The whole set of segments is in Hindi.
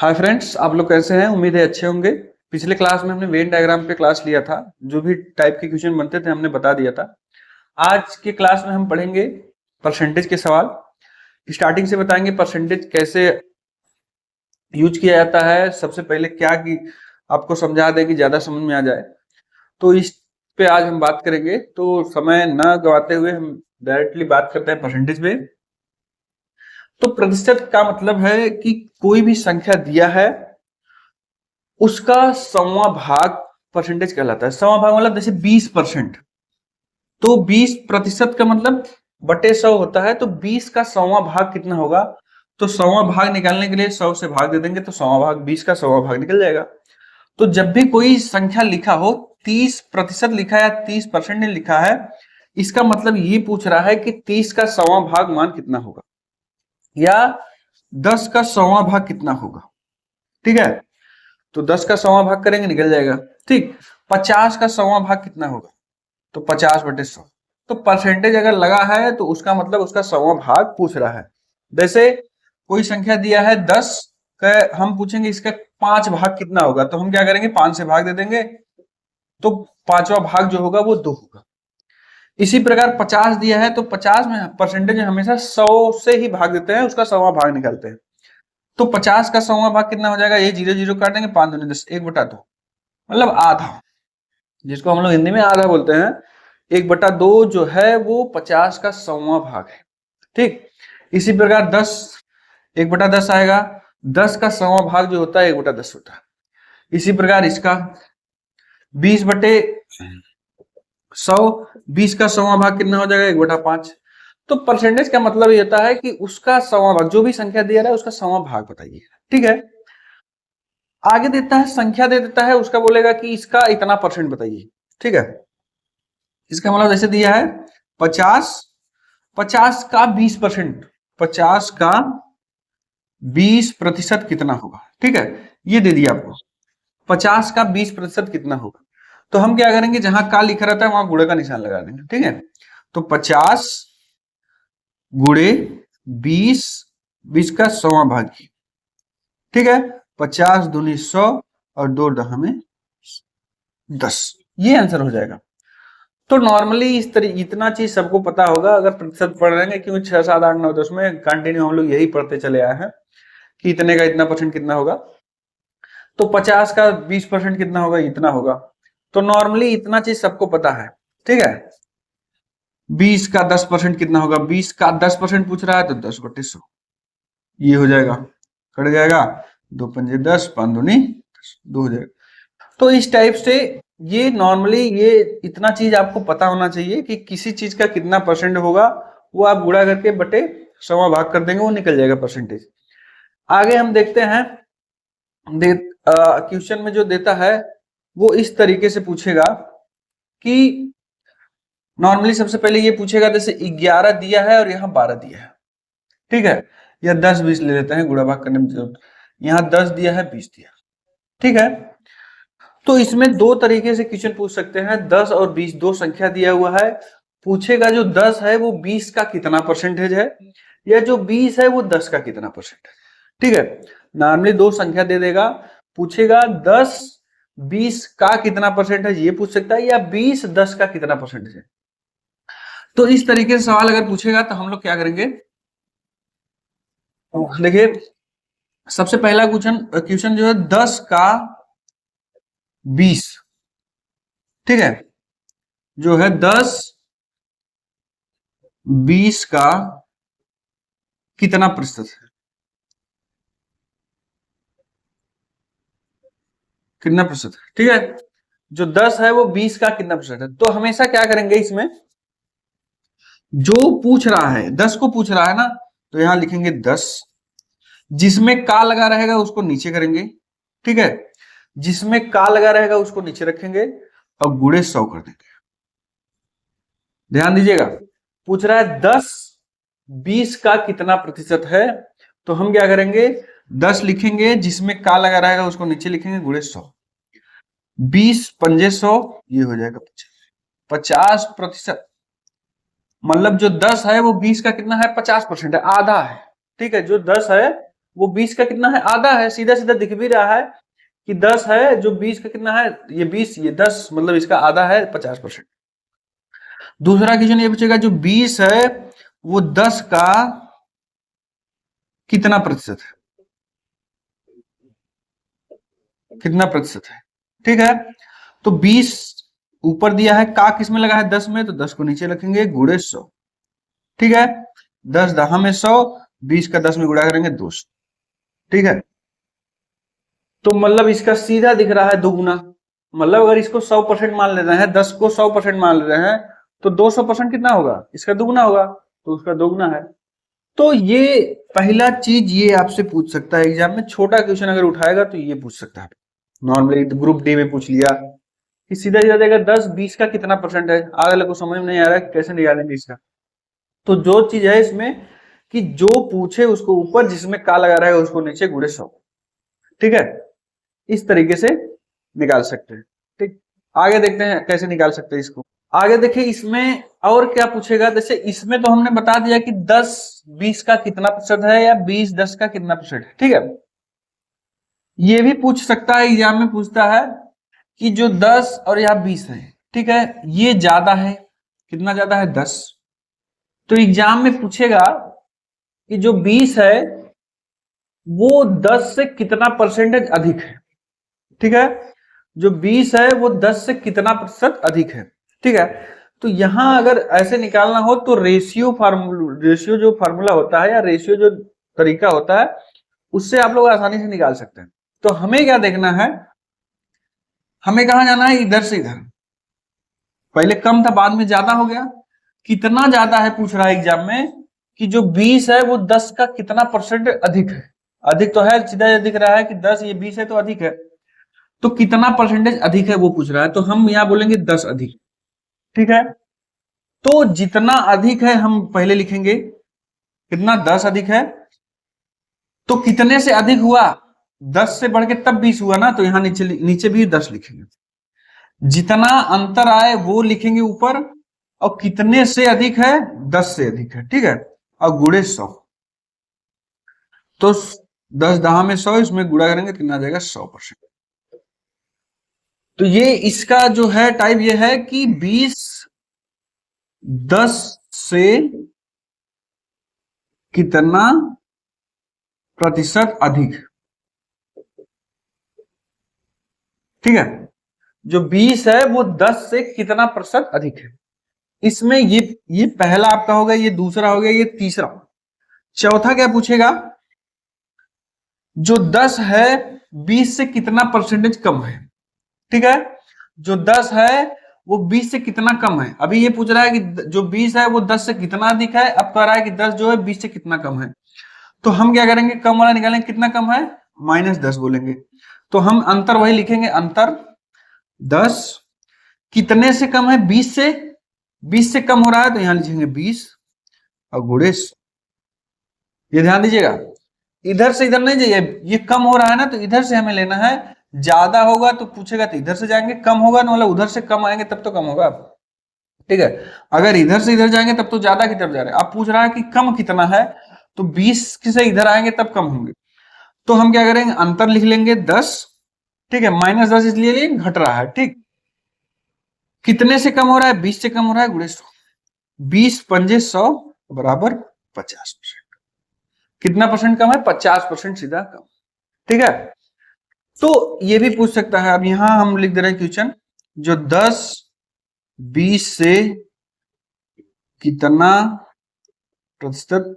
हाय फ्रेंड्स, आप लोग कैसे हैं? उम्मीद है अच्छे होंगे। पिछले क्लास में हमने वेन डायग्राम पे क्लास लिया था। जो भी टाइप के क्वेश्चन बनते थे हमने बता दिया था। आज के क्लास में हम पढ़ेंगे परसेंटेज के सवाल। स्टार्टिंग से बताएंगे परसेंटेज कैसे यूज किया जाता है। सबसे पहले क्या कि आपको समझा दें कि ज्यादा समझ में आ जाए। तो इस पे आज हम बात करेंगे, तो समय न गवाते हुए हम डायरेक्टली बात करते हैं परसेंटेज पे। तो प्रतिशत का मतलब है कि कोई भी संख्या दिया है उसका सौवां भाग परसेंटेज कहलाता है। सौवां भाग मतलब जैसे 20%, तो 20% का मतलब बटे 100 होता है। तो 20 का सौवां भाग कितना होगा? तो सौवां भाग निकालने के लिए 100 से भाग दे देंगे, तो सौवां भाग 20 का सौवां भाग निकल जाएगा। तो जब भी कोई संख्या लिखा हो, 30% लिखा है या 30% ने लिखा है, इसका मतलब ये पूछ रहा है कि 30 का सौवां भाग मान कितना होगा, या 10 का सौवां भाग कितना होगा। ठीक है, तो 10 का सौवां भाग करेंगे, निकल जाएगा। ठीक, 50 का सौवां भाग कितना होगा? तो 50/100। तो परसेंटेज अगर लगा है तो उसका मतलब उसका सौवां भाग पूछ रहा है। जैसे कोई संख्या दिया है 10 का, हम पूछेंगे इसका 5 भाग कितना होगा, तो हम क्या करेंगे, 5 से भाग दे देंगे, तो पांचवा भाग जो होगा वो 2 होगा। इसी प्रकार 50 दिया है, तो 50 में परसेंटेज हमेशा 100 से ही भाग देते हैं, उसका सौवां भाग निकालते हैं। तो 50 का सौवां भाग कितना हो जाएगा? ये 0 0 काट देंगे, 5 दूनी 10, 1/2, मतलब आधा, जिसको हम लोग हिंदी में आधा बोलते हैं। 1/2 जो है वो 50 का सौवां भाग है। ठीक, इसी प्रकार 10, 1/10 आएगा। 10 का सौवां भाग जो होता है 1/10 होता है। इसी प्रकार इसका 20/100, 20 का सौवां भाग कितना हो जाएगा? 1/5। तो परसेंटेज का मतलब ये होता है कि उसका सौवां भाग, जो भी संख्या दिया रहा है उसका सौवां भाग बताइए। ठीक है, आगे देता है, संख्या दे देता है, उसका बोलेगा कि इसका इतना परसेंट बताइए। ठीक है, इसका मतलब जैसे दिया है 50, 50 का 20%, 50 का 20% कितना होगा? ठीक है, ये दे दिया आपको। 50 का 20% कितना होगा, तो हम क्या करेंगे, जहां का लिखा रहता है वहां गुणे का निशान लगा देंगे। ठीक है, तो 50 गुणे 20, 20 का सौवां भाग। ठीक है, 50 दूनी 100 और 2 में 10, ये आंसर हो जाएगा। तो नॉर्मली इस तरह इतना चीज सबको पता होगा अगर प्रतिशत पढ़ रहे हैं, क्योंकि 6 7 8 9 10 में कंटिन्यू हम लोग यही पढ़ते चले आए हैं कि इतने का इतना परसेंट कितना होगा। तो 50 का 20% कितना होगा? इतना होगा। तो नॉर्मली इतना चीज सबको पता है। ठीक है, 20 का 10% कितना होगा? 20 का 10% पूछ रहा है, तो 10/100 ये हो जाएगा, कट जाएगा। 2 पंजे 10, 5 दूनी 10, 2 हो जाएगा। तो इस टाइप से ये नॉर्मली ये इतना चीज आपको पता होना चाहिए कि किसी चीज का कितना परसेंट होगा, वो आप गुणा करके बटे सवा भाग कर देंगे, वो निकल जाएगा परसेंटेज। आगे हम देखते हैं, क्वेश्चन में जो देता है वो इस तरीके से पूछेगा कि नॉर्मली सबसे पहले ये पूछेगा, जैसे 11 दिया है और यहाँ 12 दिया है। ठीक है, या 10 20 ले लेते हैं, गुणा भाग करने में जरूरत। यहाँ 10 दिया है, 20 दिया। ठीक है, तो इसमें दो तरीके से क्वेश्चन पूछ सकते हैं। 10 और 20 दो संख्या दिया हुआ है, पूछेगा जो 10 है वो 20 का कितना परसेंटेज है, या जो 20 है वो 10 का कितना परसेंटेज है। ठीक है, नॉर्मली दो संख्या दे देगा, पूछेगा 10 20 का कितना परसेंट है ये पूछ सकता है, या 20 10 का कितना परसेंटेज है। तो इस तरीके से सवाल अगर पूछेगा तो हम लोग क्या करेंगे, देखिए सबसे पहला क्वेश्चन क्वेश्चन जो है 10 का 20। ठीक है, जो है 10 20 का कितना प्रतिशत है, कितना प्रतिशत है। ठीक है, जो 10 है वो 20 का कितना प्रतिशत है। तो हमेशा क्या करेंगे, इसमें जो पूछ रहा है 10 को पूछ रहा है ना, तो यहां लिखेंगे 10, जिसमें का लगा रहेगा उसको नीचे करेंगे। ठीक है, जिसमें का लगा रहेगा उसको नीचे रखेंगे और गुणे 100 कर देंगे। ध्यान दीजिएगा, पूछ रहा है 10 20 का कितना प्रतिशत है, तो हम क्या करेंगे, 10 लिखेंगे, जिसमें का लगा रहेगा उसको नीचे लिखेंगे, गुणे 100, 20 पंजे 100, ये हो जाएगा 50%। मतलब जो 10 है वो 20 का कितना है, 50% है, आधा है। ठीक है, जो 10 है वो 20 का कितना है, आधा है, सीधा सीधा दिख भी रहा है कि 10 है, जो 20 का कितना है, ये 20, ये 10, मतलब इसका आधा है 50%। दूसरा क्वेश्चन ये पूछेगा जो 20 है वो 10 का कितना प्रतिशत है, कितना प्रतिशत है। ठीक है, तो 20 ऊपर दिया है, का किस में लगा है, 10 में, तो 10 को नीचे रखेंगे, गुणे 100। ठीक है, 10 दहा में 100, 20 का 10 में गुणा करेंगे 200। ठीक है, तो मतलब इसका सीधा दिख रहा है दुगुना, मतलब अगर इसको 100% मान ले रहे हैं, 10 को 100% मान ले रहे हैं, तो 200% कितना होगा, इसका दुगुना होगा, तो उसका दुगुना है। तो ये पहला चीज ये आपसे पूछ सकता है एग्जाम में, छोटा क्वेश्चन अगर उठाएगा तो ये पूछ सकता है। नॉर्मली ग्रुप डी में पूछ लिया कि सीधा सीधा देगा 10 20 का कितना परसेंट है, अगले को समझ में नहीं आ रहा है कैसे निकालेंगे इसका। तो जो चीज है इसमें कि जो पूछे उसको ऊपर, जिसमें का लगा रहेगा उसको नीचे, गुणे 100। ठीक है, इस तरीके से निकाल सकते हैं। ठीक, आगे देखते हैं कैसे निकाल सकते हैं इसको। आगे देखिए इसमें और क्या पूछेगा, जैसे इसमें तो हमने बता दिया कि 10 20 का कितना प्रतिशत है, या 20 10 का कितना प्रतिशत है। ठीक है, ये भी पूछ सकता है, एग्जाम में पूछता है कि जो 10 और यहाँ 20 है, ठीक है, ये ज्यादा है, कितना ज्यादा है, 10। तो एग्जाम में पूछेगा कि जो 20 है वो 10 से कितना परसेंटेज अधिक है। ठीक है, जो 20 है वो 10 से कितना प्रतिशत अधिक है। ठीक है, तो यहां अगर ऐसे निकालना हो तो रेशियो जो फार्मूला होता है, या रेशियो जो तरीका होता है, उससे आप लोग आसानी से निकाल सकते हैं। तो हमें क्या देखना है, हमें कहां जाना है, इधर से इधर। पहले कम था, बाद में ज्यादा हो गया, कितना ज्यादा है पूछ रहा है एग्जाम में, कि जो 20 है वो 10 का कितना परसेंट अधिक है। अधिक तो है, सीधा दिख रहा है कि 10 ये 20 है तो अधिक है, तो कितना परसेंटेज अधिक है वो पूछ रहा है, तो हम यहां बोलेंगे 10 अधिक। ठीक है, तो जितना अधिक है हम पहले लिखेंगे, कितना, 10 अधिक है, तो कितने से अधिक हुआ, 10 से बढ़ के तब 20 हुआ ना, तो यहां नीचे नीचे भी 10 लिखेंगे। जितना अंतर आए वो लिखेंगे ऊपर, और कितने से अधिक है, 10 से अधिक है। ठीक है, और गुणे 100, तो 10 दहा में 100, इसमें गुणा करेंगे कितना आ जाएगा, 100%। तो ये इसका जो है टाइप ये है कि 20 10 से कितना प्रतिशत अधिक। ठीक है, जो 20 है वो 10 से कितना प्रतिशत अधिक है। इसमें ये पहला आपका हो गया, ये दूसरा हो गया, ये तीसरा। चौथा क्या पूछेगा, जो 10 है 20 से कितना परसेंटेज कम है। ठीक है, जो 10 है वो 20 से कितना कम है। अभी ये पूछ रहा है कि जो 20 है वो 10 से कितना अधिक है, अब कह रहा है कि 10 जो है 20 से कितना कम है। तो हम क्या करेंगे, कम वाला निकालेंगे, कितना कम है, -10 बोलेंगे। तो हम अंतर वही लिखेंगे, अंतर 10 कितने से कम है, 20 से, 20 से कम हो रहा है तो यहां लिखेंगे 20, और गुणे 100। ये ध्यान दीजिएगा, इधर से इधर नहीं जाइए, ये कम हो रहा है ना, तो इधर से हमें लेना है। ज्यादा होगा तो पूछेगा तो इधर से जाएंगे, कम होगा तो मतलब उधर से कम आएंगे तब तो कम होगा। ठीक है, अगर इधर से इधर जाएंगे तब तो ज्यादा की तरफ जा रहे हैं। अब पूछ रहा है कि कम कितना है, तो 20 से इधर आएंगे तब कम होंगे। तो हम क्या करेंगे, अंतर लिख लेंगे 10। ठीक है, -10 इसलिए घट रहा है। ठीक, कितने से कम हो रहा है, 20 से कम हो रहा है, गुणे 100। 20 पंजे 100 बराबर 50%। कितना परसेंट कम है, 50% सीधा कम। ठीक है, तो ये भी पूछ सकता है। अब यहां हम लिख दे रहे हैं क्वेश्चन, जो 10 20 से कितना प्रतिशत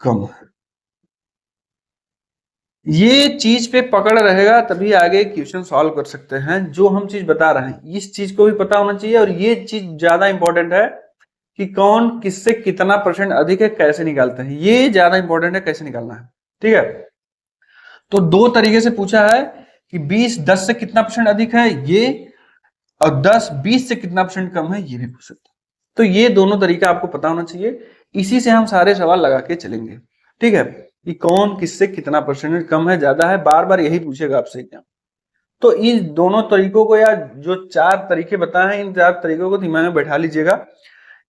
कम है। ये चीज पे पकड़ रहेगा तभी आगे क्वेश्चन सॉल्व कर सकते हैं। जो हम चीज बता रहे हैं इस चीज को भी पता होना चाहिए, और ये चीज ज्यादा इंपॉर्टेंट है कि कौन किससे कितना परसेंट अधिक है, कैसे निकालते हैं, ये ज्यादा इंपॉर्टेंट है, कैसे निकालना है। ठीक है, तो दो तरीके से पूछा है कि 20 10 से कितना परसेंट अधिक है ये, और 10 20 से कितना परसेंट कम है, ये भी पूछ सकते हैं। तो ये दोनों तरीका आपको पता होना चाहिए, इसी से हम सारे सवाल लगा के चलेंगे। ठीक है, कि कौन किससे कितना परसेंटेज कम है, ज्यादा है, बार बार यही पूछेगा आपसे एग्जाम। तो इन दोनों तरीकों को, या जो 4 तरीके बताए हैं, इन 4 तरीकों को दिमाग में बैठा लीजिएगा।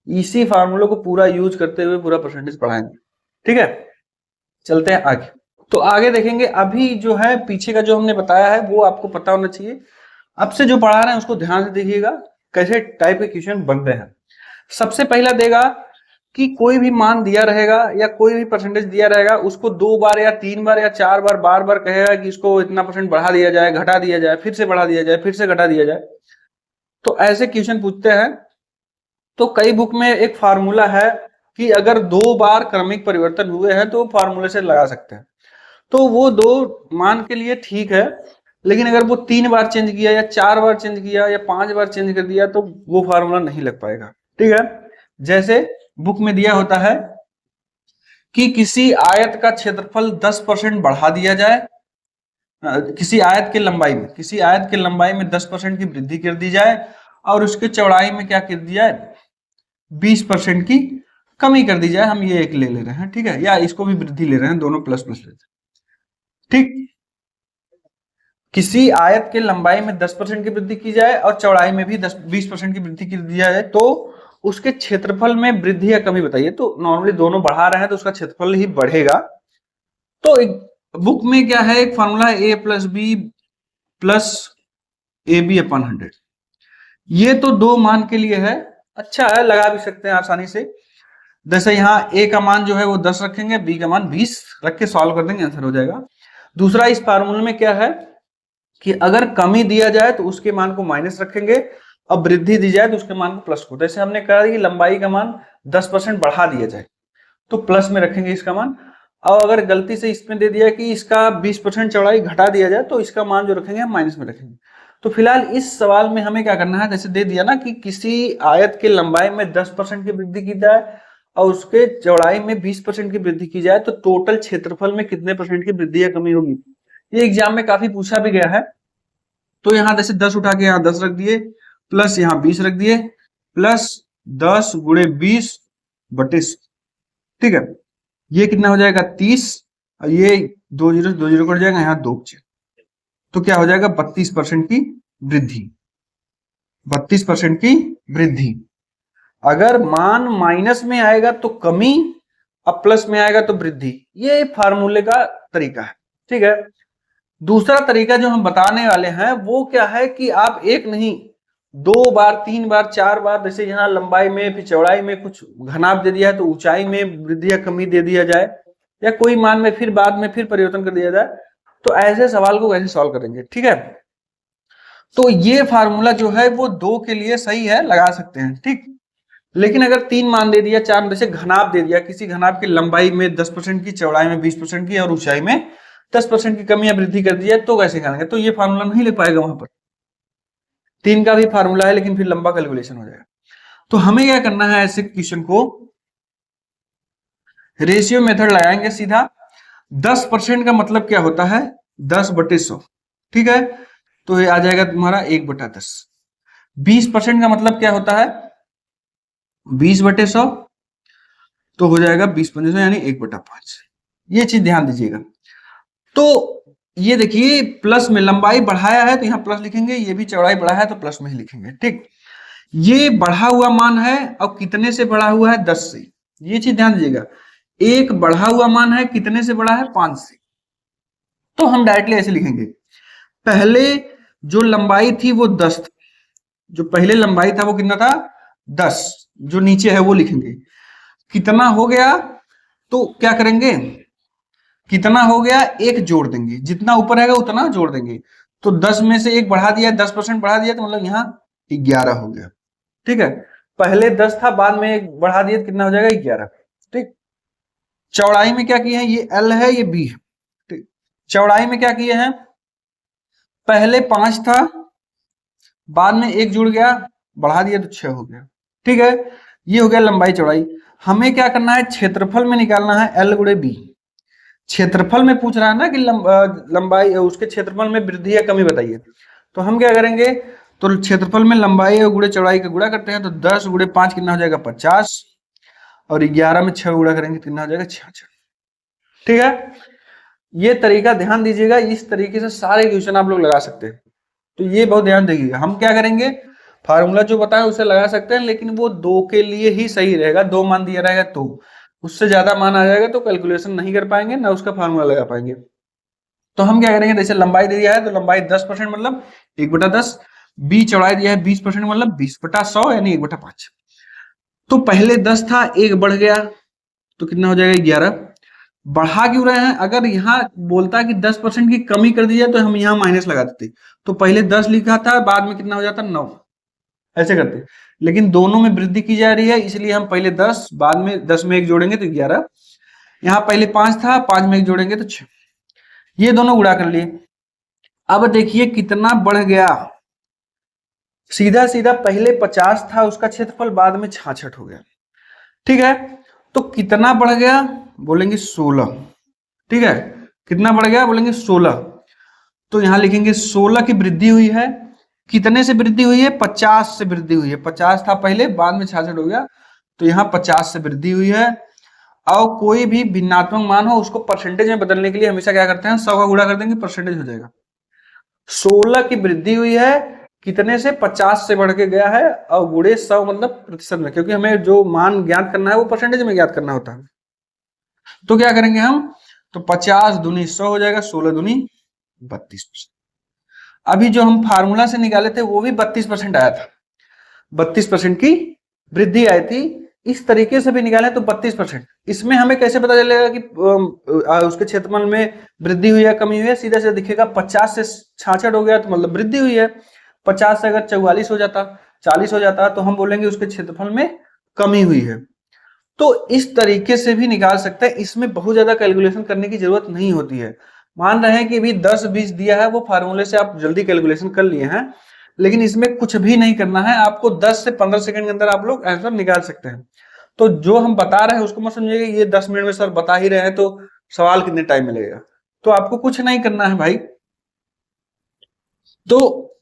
इसी फार्मूले को पूरा यूज करते हुए पूरा परसेंटेज पढ़ाएंगे। ठीक है, चलते हैं आगे। तो आगे देखेंगे। अभी जो है पीछे का जो हमने बताया है वो आपको पता होना चाहिए। अब से जो पढ़ा रहे हैं उसको ध्यान से देखिएगा कैसे टाइप के क्वेश्चन बनते हैं। सबसे पहला देगा कि कोई भी मान दिया रहेगा या कोई भी परसेंटेज दिया रहेगा, उसको 2 बार या 3 बार या 4 बार बार बार कहेगा कि इसको इतना परसेंट बढ़ा दिया जाए, घटा दिया जाए, फिर से बढ़ा दिया जाए, फिर से घटा दिया जाए। तो ऐसे क्वेश्चन पूछते हैं। तो कई बुक में एक फार्मूला है कि अगर 2 बार क्रमिक परिवर्तन हुए हैं तो फार्मूले से लगा सकते हैं। तो वो 2 मान के लिए ठीक है, लेकिन अगर वो 3 बार चेंज किया या 4 बार चेंज किया या 5 बार चेंज कर दिया तो वो फार्मूला नहीं लग पाएगा। ठीक है, जैसे बुक में दिया होता है कि किसी आयत का क्षेत्रफल 10% बढ़ा दिया जाए, किसी आयत के लंबाई में 10% की वृद्धि कर दी जाए और उसके चौड़ाई में क्या कर दिया जाए, 20% की कमी कर दी जाए। हम ये एक ले रहे हैं, ठीक है, या इसको भी वृद्धि ले रहे हैं, दोनों प्लस प्लस लेते हैं। ठीक, किसी आयत के लंबाई में 10% की वृद्धि की जाए और चौड़ाई में भी 20% की वृद्धि की दी जाए तो उसके क्षेत्रफल में वृद्धि या कमी बताइए। तो नॉर्मली दोनों बढ़ा रहे हैं तो उसका क्षेत्रफल ही बढ़ेगा। तो एक बुक में क्या है, एक फॉर्मूला है a plus B plus A B अपन 100। ये तो 2 मान के लिए है, अच्छा है, लगा भी सकते हैं आसानी से। जैसे यहाँ a का मान जो है वो 10 रखेंगे, b का मान 20 रख के सॉल्व कर देंगे, आंसर हो जाएगा। दूसरा, इस फार्मूले में क्या है कि अगर कमी दिया जाए तो उसके मान को माइनस रखेंगे, अब वृद्धि दी जाए तो उसके मान को प्लस को। जैसे हमने कहा कि लंबाई का मान 10% बढ़ा दिया जाए तो प्लस में रखेंगे इसका मान, और अगर गलती से इसमें दे दिया कि इसका 20% चौड़ाई घटा दिया जाए तो इसका मान जो रखेंगे हम माइनस में रखेंगे। तो फिलहाल इस सवाल में हमें क्या करना है, जैसे दे दिया ना कि किसी आयत के लंबाई में 10% की वृद्धि की जाए और उसके चौड़ाई में 20% की वृद्धि की जाए तो टोटल क्षेत्रफल में कितने परसेंट की वृद्धि या कमी होगी। ये एग्जाम में काफी पूछा भी गया है। तो यहां जैसे 10 उठा के यहां 10 रख दिए, प्लस यहां 20 रख दिए, प्लस 10 गुणे 20 बटे, ठीक है, ये कितना हो जाएगा 30, और ये 2 जीरो कट जाएगा, यहाँ 2 बचे, तो क्या हो जाएगा 32% की वृद्धि। 32% की वृद्धि। अगर मान माइनस में आएगा तो कमी, अब प्लस में आएगा तो वृद्धि। ये फार्मूले का तरीका है, ठीक है। दूसरा तरीका जो हम बताने वाले हैं वो क्या है कि आप एक नहीं 2 बार 3 बार 4 बार, जैसे यहाँ लंबाई में फिर चौड़ाई में कुछ घनाभ दे दिया है तो ऊंचाई में वृद्धि या कमी दे दिया जाए, या कोई मान में फिर बाद में फिर परिवर्तन कर दिया जाए, तो ऐसे सवाल को कैसे सॉल्व करेंगे, ठीक है। तो ये फार्मूला जो है वो 2 के लिए सही है, लगा सकते हैं, ठीक। लेकिन अगर 3 मान दे दिया, 4 जैसे घनाभ दे दिया, किसी घनाभ की लंबाई में 10% की, चौड़ाई में 20% की और ऊंचाई में 10% की कमी या वृद्धि कर दी है, तो कैसे करेंगे, तो ये फार्मूला नहीं लिख पाएगा वहां पर। 3 का भी फार्मूला है लेकिन फिर लंबा कैलकुलेशन हो जाएगा। तो हमें क्या करना है, ऐसे क्वेश्चन को रेशियो मेथड लगाएंगे सीधा। 10% का मतलब क्या होता है, 10/100, ठीक है, तो ये आ जाएगा तुम्हारा 1/10। 20% का मतलब क्या होता है, 20/100, तो हो जाएगा 20/100 यानी 1/5। ये चीज ध्यान दीजिएगा। तो ये देखिए प्लस में लंबाई बढ़ाया है तो यहाँ प्लस लिखेंगे, ये भी चौड़ाई बढ़ा है तो प्लस में ही लिखेंगे, ठीक। ये बढ़ा हुआ मान है और कितने से बढ़ा हुआ है, 10 से। ये चीज ध्यान दीजिएगा, एक बढ़ा हुआ मान है, कितने से बढ़ा है, 5 से। तो हम डायरेक्टली ऐसे लिखेंगे, पहले जो लंबाई थी वो 10 था, जो पहले लंबाई था वो कितना था, 10, जो नीचे है वो लिखेंगे। कितना हो गया, तो क्या करेंगे, कितना हो गया, एक जोड़ देंगे, जितना ऊपर रहेगा उतना जोड़ देंगे। तो 10 में से एक बढ़ा दिया, 10% बढ़ा दिया, तो मतलब यहाँ 11 हो गया, ठीक है। पहले 10 था, बाद में एक बढ़ा दिया तो कितना हो जाएगा, 11, ठीक। चौड़ाई में क्या किए हैं, ये L है ये B है, ठीक। चौड़ाई में क्या किए हैं, पहले 5 था, बाद में एक जुड़ गया, बढ़ा दिया तो 6 हो गया, ठीक है। ये हो गया लंबाई चौड़ाई। हमें क्या करना है, क्षेत्रफल में निकालना है L गुणे B। क्षेत्रफल में पूछ रहा है ना कि लंबाई, उसके क्षेत्रफल में वृद्धि या कमी बताइए। तो हम क्या करेंगे, तो क्षेत्रफल में लंबाई और गुणे चौड़ाई का गुणा करते हैं, तो 10 गुणे 5 कितना हो जाएगा, 50, और 11 में 6 गुणा करेंगे कितना हो जाएगा, 66, ठीक है। ये तरीका ध्यान दीजिएगा, इस तरीके से सारे क्वेश्चन आप लोग लगा सकते हैं। तो ये बहुत ध्यान दीजिएगा। हम क्या करेंगे, फार्मूला जो बताया उसे लगा सकते हैं, लेकिन वो 2 के लिए ही सही रहेगा, 2 मान दिया रहेगा तो। उससे ज्यादा मान आ जाएगा तो कैलकुलेशन नहीं कर पाएंगे, ना उसका फार्मूला लगा पाएंगे। तो हम क्या करेंगे, जैसे लंबाई दे दिया है तो लंबाई 10% मतलब 1/10, बी चौड़ाई दिया है 20% मतलब 20/100 यानी 1/5। तो पहले 10 था, एक बढ़ गया तो कितना हो जाएगा 11। बढ़ा क्यों रहे हैं, अगर यहाँ बोलता है कि 10% की कमी कर दी जाए तो हम यहाँ माइनस लगा देते, तो पहले 10 लिखा था, बाद में कितना हो जाता 9, ऐसे करते। लेकिन दोनों में वृद्धि की जा रही है, इसलिए हम पहले 10, बाद में 10 में एक जोड़ेंगे तो 11। यहाँ पहले 5 था, 5 में एक जोड़ेंगे तो 6। ये दोनों गुणा कर लिए। अब देखिए कितना बढ़ गया, सीधा सीधा पहले 50 था उसका क्षेत्रफल, बाद में 66 हो गया। ठीक है, तो कितना बढ़ गया, बोलेंगे 16। ठीक है, कितना बढ़ गया, बोलेंगे 16। तो यहां लिखेंगे 16 की वृद्धि हुई है। कितने से वृद्धि हुई है, 50 से वृद्धि हुई है। 50 था पहले, बाद में 66 हो गया, तो यहाँ 50 से वृद्धि हुई है। और कोई भी भिन्नात्मक मान हो उसको परसेंटेज में बदलने के लिए हमेशा क्या करते हैं, 100 का गुणा कर देंगे, परसेंटेज हो जाएगा। 16 की वृद्धि हुई है, कितने से, 50 से बढ़ के गया है, और गुणे 100 मतलब प्रतिशत में, क्योंकि हमें जो मान ज्ञात करना है वो परसेंटेज में ज्ञात करना होता है। तो क्या करेंगे हम, तो 50 दूनी 100 हो जाएगा, 16 दूनी 32%। अभी जो हम फार्मूला से निकाले थे वो भी 32% आया था, 32% की वृद्धि आई थी। इस तरीके से भी निकाले तो 32%। इसमें हमें कैसे पता चलेगा कि उसके क्षेत्रफल में वृद्धि हुई है कमी हुई है, सीधा सीधा दिखेगा 50 से 66 हो गया तो मतलब वृद्धि हुई है। 50 से अगर 44 हो जाता, 40 हो जाता, तो हम बोलेंगे उसके क्षेत्रफल में कमी हुई है। तो इस तरीके से भी निकाल सकते हैं, इसमें बहुत ज्यादा कैलकुलेशन करने की जरूरत नहीं होती है। मान रहे हैं कि अभी 10-20 दिया है, वो फार्मूले से आप जल्दी कैलकुलेशन कर लिए हैं, लेकिन इसमें कुछ भी नहीं करना है आपको। 10 से 15 सेकंड के अंदर आप लोग आंसर निकाल सकते हैं। तो जो हम बता रहे हैं उसको मत समझिएगा ये 10 मिनट में सर बता ही रहे हैं तो सवाल कितने टाइम में लगेगा। तो आपको कुछ नहीं करना है भाई। तो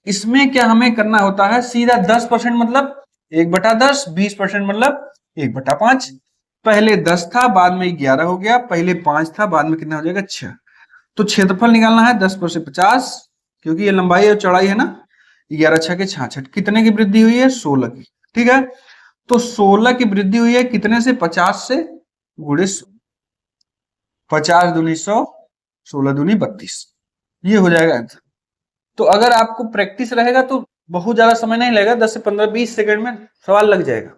इसमें क्या हमें करना होता है, सीधा 10% मतलब 1/10, 20% मतलब 1/5। पहले 10 था, बाद में 11 हो गया, पहले 5 था, बाद में कितना हो जाएगा 6। तो क्षेत्रफल निकालना है 10 पर से 50, क्योंकि ये लंबाई और चौड़ाई है ना। 11 6 के 66, कितने की वृद्धि हुई है, 16 की। ठीक है, तो 16 की वृद्धि हुई है कितने से, 50 से, गुणे 50 दूनी 100, 16 दूनी 32। ये हो जाएगा आंसर। तो अगर आपको प्रैक्टिस रहेगा तो बहुत ज्यादा समय नहीं लगेगा, 10 से 15-20 सेकंड में सवाल लग जाएगा।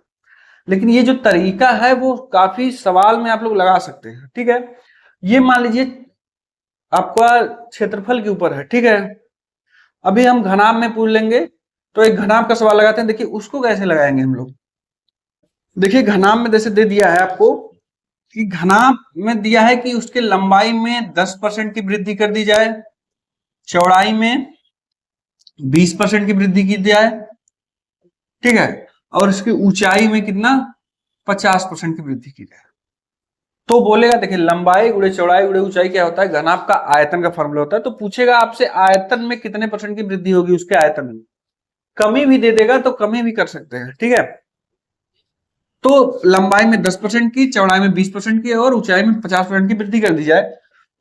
लेकिन ये जो तरीका है वो काफी सवाल में आप लोग लगा सकते हैं। ठीक है, ये मान लीजिए आपका क्षेत्रफल के ऊपर है। ठीक है, अभी हम घनाभ में पूछ लेंगे, तो एक घनाभ का सवाल लगाते हैं। देखिए उसको कैसे लगाएंगे हम लोग। देखिए घनाभ में जैसे दे दिया है आपको कि घनाभ में दिया है कि उसके लंबाई में 10% की वृद्धि कर दी जाए, चौड़ाई में 20% की वृद्धि की जाए। ठीक है, और इसकी ऊंचाई में कितना, 50% की वृद्धि की जाए। तो बोलेगा देखिए लंबाई गुणे चौड़ाई गुणे ऊंचाई क्या होता है, घनाभ का आयतन का फॉर्मूला होता है। तो पूछेगा आपसे आयतन में कितने % की वृद्धि होगी, उसके आयतन में। कमी भी दे देगा तो कमी भी कर सकते हैं। ठीक है, तो लंबाई में 10% की, चौड़ाई में 20% की और ऊंचाई में 50% की वृद्धि कर दी जाए,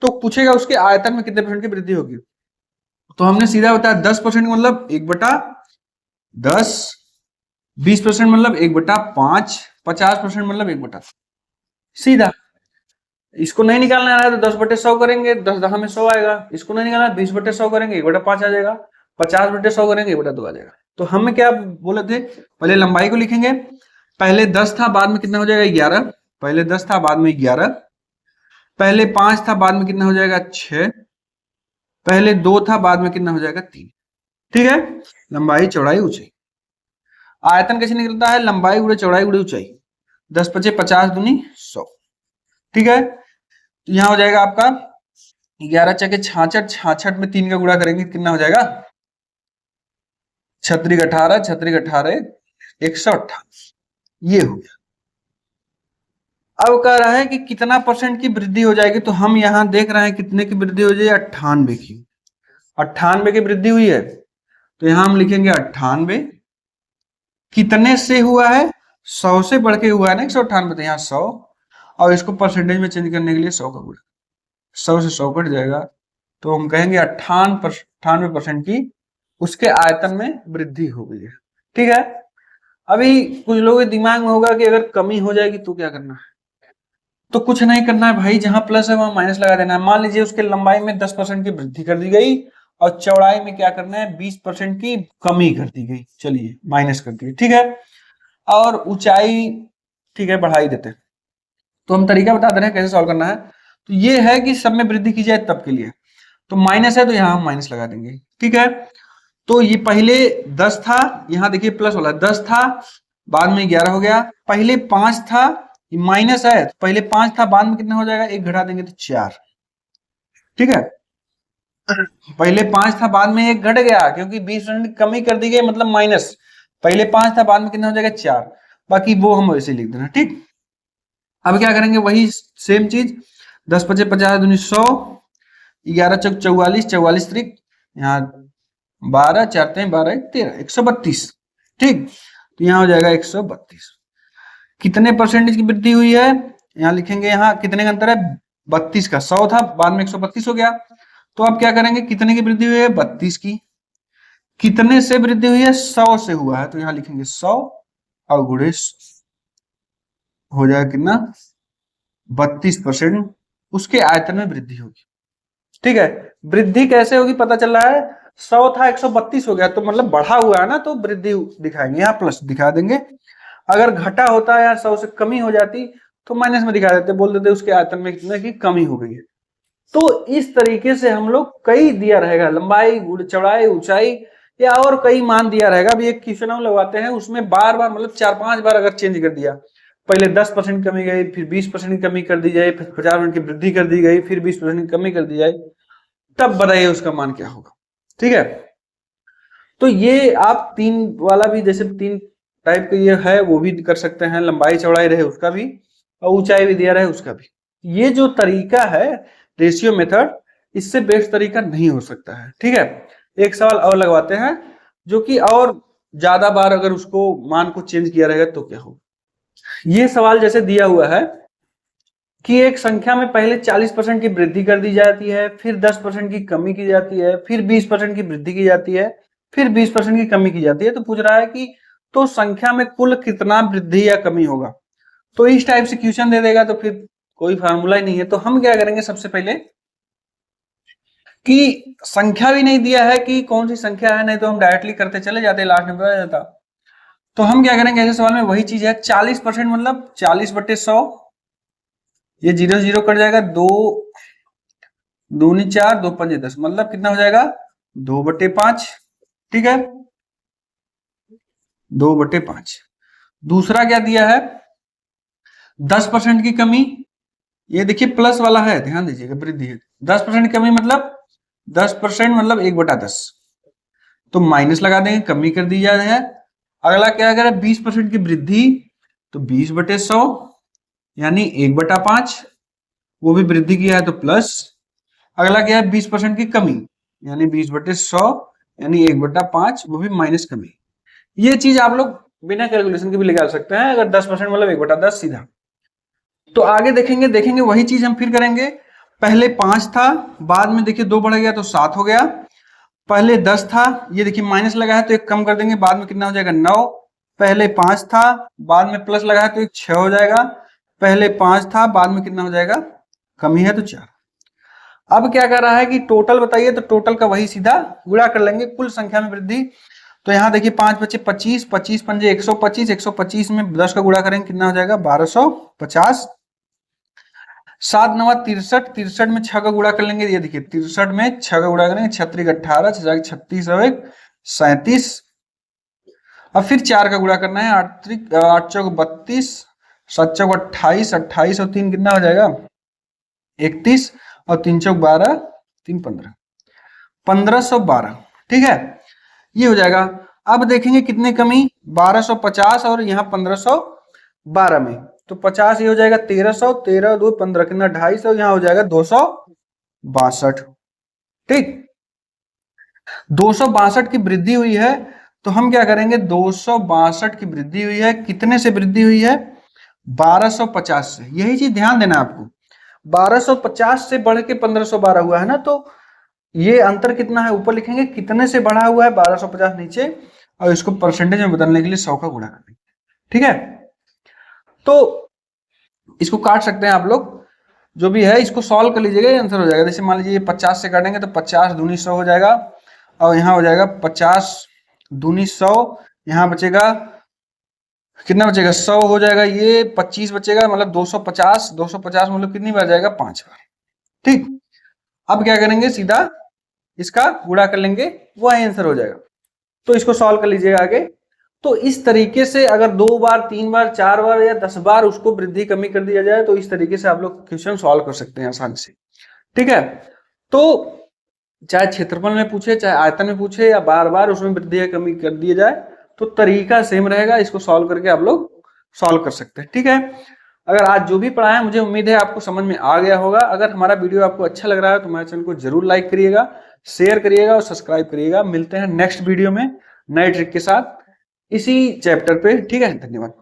तो पूछेगा उसके आयतन में कितने % की वृद्धि होगी। तो हमने सीधा बताया 10% मतलब 1/10, 20% मतलब 1/5, 50% मतलब 1/, सीधा। इसको नहीं निकालना है तो 10/100 करेंगे, 10 में 100 आएगा। इसको नहीं निकालना 20/100 करेंगे, 1/5 आ जाएगा। 50/100 करेंगे, 1/2 आ जाएगा। तो हम क्या बोले थे, पहले लंबाई को लिखेंगे, पहले 10 था, बाद में कितना हो जाएगा 11। पहले 10 था, बाद में 11। पहले 5 था, बाद में कितना हो जाएगा 6। पहले 2 था, बाद में कितना हो जाएगा 3। ठीक है, लंबाई चौड़ाई ऊंचाई। आयतन कैसे निकलता है, लंबाई गुणे चौड़ाई गुणे ऊंचाई। 10×5 = 50 दूनी 100। ठीक है, तो यहां हो जाएगा आपका 11 × 66, 66 में 3 का गुणा करेंगे कितना हो जाएगा, 36 18, 18 128। ये हो गया। अब कह रहा है कि कितना % की वृद्धि हो जाएगी, तो हम यहां देख रहे हैं कितने की वृद्धि हो जाएगी, 98 की। 98 की वृद्धि हुई है, तो यहां हम लिखेंगे 98 कितने से हुआ है, 100 से बढ़ के हुआ है ना, 198, तो यहाँ 100, और इसको परसेंटेज में चेंज करने के लिए 100 का गुणा, 100 से 100 कट जाएगा, तो हम कहेंगे 98% की उसके आयतन में वृद्धि हो गई है। ठीक है, अभी कुछ लोगों के दिमाग में होगा कि अगर कमी हो जाएगी तो क्या करना है। तो कुछ नहीं करना है भाई, जहां प्लस है वहां माइनस लगा देना है। मान लीजिए उसके लंबाई में 10% की वृद्धि कर दी गई और चौड़ाई में क्या करना है, 20% की कमी कर दी गई, चलिए माइनस कर दी, ठीक है। और ऊंचाई ठीक है बढ़ा ही देते हैं। तो हम तरीका बता दे रहे हैं कैसे सॉल्व करना है। तो ये है कि सब में वृद्धि की जाए तब के लिए, तो माइनस है तो यहाँ हम माइनस लगा देंगे, ठीक है। तो ये पहले 10 था, यहाँ देखिए प्लस वाला 10 था, बाद में 11 हो गया। पहले 5 था, ये माइनस है, तो पहले 5 था, बाद में कितना हो जाएगा, एक घटा देंगे तो 4, ठीक है। पहले 5 था, बाद में एक घट गया क्योंकि 20% की कमी कर दी गई, मतलब माइनस। पहले 5 था, बाद में कितना हो जाएगा 4, बाकी वो हम वैसे लिख देना, ठीक। अब क्या करेंगे, वही सेम चीज, 10 पचे 50 दूनी 100, 11 चौक 44, 44 त्रिक यहाँ 12, 4 3 12 13, 132, ठीक। तो यहाँ हो जाएगा 132। कितने परसेंटेज की वृद्धि हुई है, यहाँ लिखेंगे, यहाँ कितने का अंतर है, 32 का। 100 था, बाद में 132 हो गया। तो अब क्या करेंगे, कितने की वृद्धि हुई है, 32 की। कितने से वृद्धि हुई है, 100 से हुआ है, तो यहाँ लिखेंगे 100 और गुणे हो जाएगा कितना, 32% उसके आयतन में वृद्धि होगी, ठीक है। वृद्धि कैसे होगी पता चल रहा है, 100 था 132 हो गया, तो मतलब बढ़ा हुआ है ना, तो वृद्धि दिखाएंगे, यहाँ प्लस दिखा देंगे। अगर घटा होता है या 100 से कमी हो जाती तो माइनस में दिखा देते, बोल देते उसके आयतन में कितने की कमी हो गई है। तो इस तरीके से हम लोग कई दिया रहेगा, लंबाई चौड़ाई ऊंचाई या और कई मान दिया रहेगा। अभी एक क्वेश्चन हम लगवाते हैं, उसमें बार बार मतलब 4-5 बार अगर चेंज कर दिया, पहले 10% कमी गई, फिर 20% की कमी कर दी जाए, फिर 50% की वृद्धि कर दी गई, फिर 20% की कमी कर दी जाए, तब बताइए उसका मान क्या होगा, ठीक है। तो ये आप 3 वाला भी, जैसे 3 टाइप का ये है वो भी कर सकते हैं, लंबाई चौड़ाई रहे उसका भी और ऊंचाई भी दिया रहे उसका भी। ये जो तरीका है रेशियो मेथड, इससे बेस्ट तरीका नहीं हो सकता है, ठीक है। एक सवाल और लगवाते हैं, जो कि और ज्यादा बार अगर उसको मान को चेंज किया रहेगा तो क्या होगा। ये सवाल जैसे दिया हुआ है कि एक संख्या में पहले 40% की वृद्धि कर दी जाती है, फिर 10% की कमी की जाती है, फिर 20% की वृद्धि की जाती है, फिर 20% की कमी की जाती है। तो पूछ रहा है कि तो संख्या में कुल कितना वृद्धि या कमी होगा। तो इस टाइप से क्वेश्चन दे देगा तो फिर कोई फार्मूला ही नहीं है। तो हम क्या करेंगे, सबसे पहले कि संख्या भी नहीं दिया है कि कौन सी संख्या है, नहीं तो हम डायरेक्टली करते चले जाते, लास्ट में पता जाता। तो हम क्या करेंगे, ऐसे सवाल में वही चीज है, 40% मतलब 40/100, ये 0 0 कट जाएगा, 2 दूनी 4, 2 पंजे 10, मतलब कितना हो जाएगा, 2/5, ठीक है, 2/5। दूसरा क्या दिया है, 10% की कमी, ये देखिए प्लस वाला है, ध्यान दीजिएगा, वृद्धि है। 10% की कमी मतलब 10% मतलब 1/10, तो माइनस लगा देंगे, कमी कर दी जाए है। अगला क्या करें, 20% की वृद्धि, तो 20/100 यानी 1/5, वो भी वृद्धि किया है तो प्लस। अगला क्या है, 20% की कमी, यानी 20/100 यानी 1/5, वो भी माइनस कमी। ये चीज आप लोग बिना कैलकुलेशन के भी निकाल सकते हैं, अगर 10% मतलब 1/10 सीधा। तो आगे देखेंगे वही चीज हम फिर करेंगे। पहले 5 था, बाद में देखिए 2 बढ़ गया तो 7 हो गया। पहले 10 था, ये देखिए माइनस लगा है तो एक कम कर देंगे, बाद में कितना हो जाएगा, 9। पहले 5 था, बाद में प्लस लगा है तो एक 6 हो जाएगा। पहले 5 था, बाद में कितना हो जाएगा, कमी है तो 4। अब क्या कर रहा है कि टोटल बताइए, तो टोटल का वही सीधा गुणा कर लेंगे, कुल संख्या में वृद्धि। तो यहाँ देखिए 5 बचे 25, 25 पंजे 125, 125 में 10 का गुणा करेंगे कितना हो जाएगा, 1250। 7 9 63, 63 में 6 का गुणा कर लेंगे, ये देखिए 63 में 6 का गुणा करेंगे, 6 18, 36 और 1 37। अब फिर 4 का गुणा करना है, 8 चौक 32, 7 चौक 28, 28 और 3 कितना हो जाएगा, 31, और 3 चौक 12, 3 15, 1512, ठीक है, ये हो जाएगा। अब देखेंगे कितने कमी, 1250 और यहाँ 1512 में, तो 50 ये हो जाएगा 1300, 13 2 15 कितना 250, यहाँ हो जाएगा 262, ठीक। 262 की वृद्धि हुई है, तो हम क्या करेंगे, 262 की वृद्धि हुई है, कितने से वृद्धि हुई है, 1250 से। यही चीज ध्यान देना आपको, 1250 से बढ़ के 1512 हुआ है ना, तो ये अंतर कितना है ऊपर लिखेंगे, कितने से बढ़ा हुआ है 1250 नीचे, और इसको परसेंटेज में बदलने के लिए 100 का गुणा करेंगे, ठीक है। तो इसको काट सकते हैं आप लोग, जो भी है इसको सॉल्व कर लीजिएगा, ये आंसर हो जाएगा। जैसे मान लीजिए 50 से काटेंगे तो 50 दूनी 100 हो जाएगा, और यहाँ हो जाएगा 50 दूनी 100, यहाँ बचेगा कितना बचेगा 100 हो जाएगा, ये 25 बचेगा, मतलब 250, 250 मतलब कितनी बार जाएगा 5 बार। ठीक, अब क्या करेंगे सीधा इसका गुणा कर लेंगे, वो आंसर हो जाएगा। तो इसको सॉल्व कर लीजिएगा आगे। तो इस तरीके से अगर 2 बार 3 बार 4 बार या 10 बार उसको वृद्धि कमी कर दिया जाए तो इस तरीके से आप लोग क्वेश्चन सॉल्व कर सकते हैं आसानी से। ठीक है, तो चाहे क्षेत्रफल में पूछे चाहे आयतन में पूछे या बार बार उसमें वृद्धि या कमी कर दिया जाए तो तरीका सेम रहेगा, इसको सॉल्व करके आप लोग सॉल्व कर सकते हैं। ठीक है, अगर आज जो भी पढ़ा है मुझे उम्मीद है आपको समझ में आ गया होगा। अगर हमारा वीडियो आपको अच्छा लग रहा है तो हमारे चैनल को जरूर लाइक करिएगा, शेयर करिएगा और सब्सक्राइब करिएगा। मिलते हैं नेक्स्ट वीडियो में नए ट्रिक के साथ इसी चैप्टर पे। ठीक है, धन्यवाद।